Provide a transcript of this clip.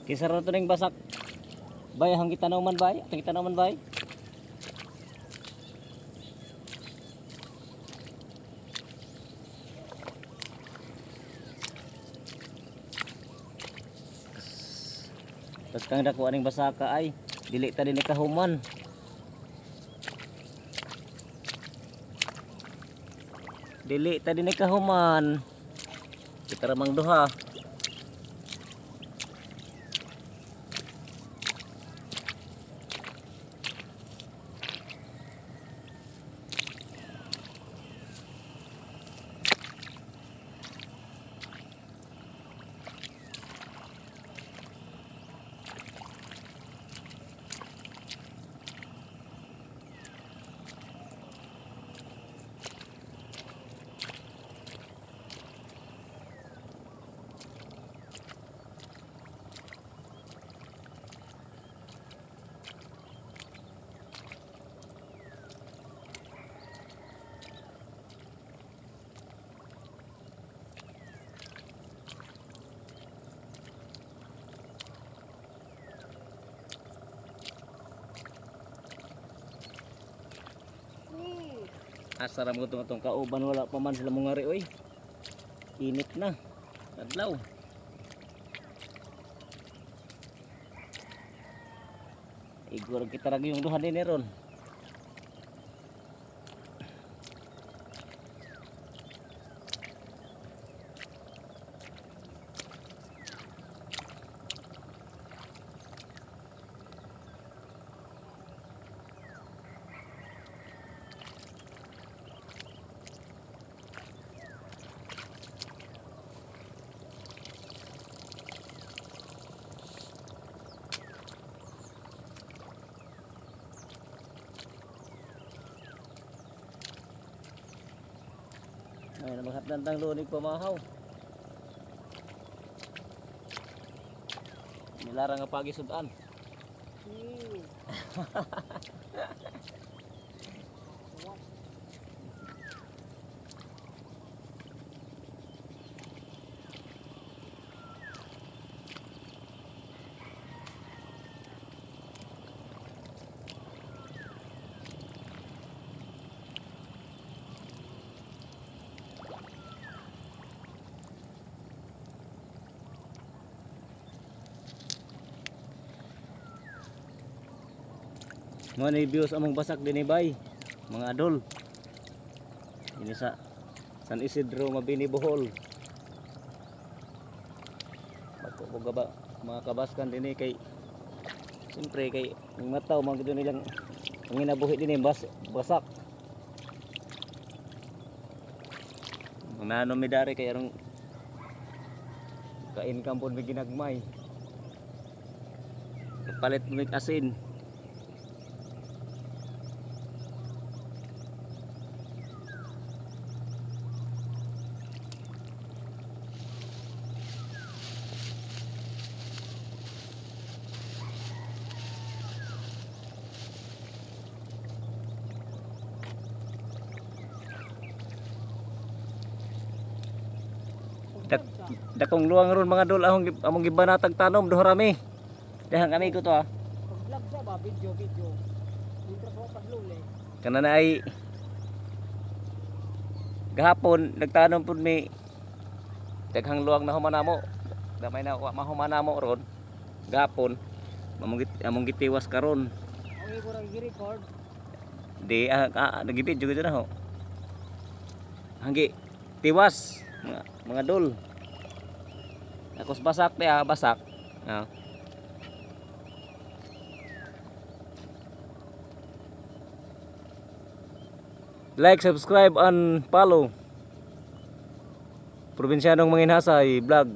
Kisar na ito ng basak. Bay, hanggang tanaw man bay. Hanggang tanaw man bay. Tapos kang dako aning basaka ay dili ta din kahuman. Dili ta din kahuman. Kita ramang duha. Asara mo itong kauban, wala pa man sila mong ngari oy. Init na adlaw. Igor kita lagi yung duha din ron. Ay, namahapdan tang lunig pamahaw. Nilarang nga pagi sudan. Mo ni views among basak dinhi bay, mga adol. Ini sa San Isidro Mabini Bohol. Pagko ba mga kabaskan dinhi kay siyempre kay ng mataw mga gito nilang ang inabuhi dinhi basak. Ang nanom mi dari kay arong kain kampon mi ginagmay. Palit mi asin. Dakong luang ron mga dol among gibanatag tanom duha rami. Dahang kami ko to ha. Vlog sa ba video. Intro ko pagluli. Kana na ay gahapon nagtanom pud mi daghang luang na humanamo. Gamay na mahumanamo ron. Gahapon among gitiwas karon. Okay ko ra gi-record. Di nagibidyo gid na ho. Hanggi tiwas mga dol. Akos basak basak. Like, subscribe and follow. Probinsyanong Manginhasay vlog.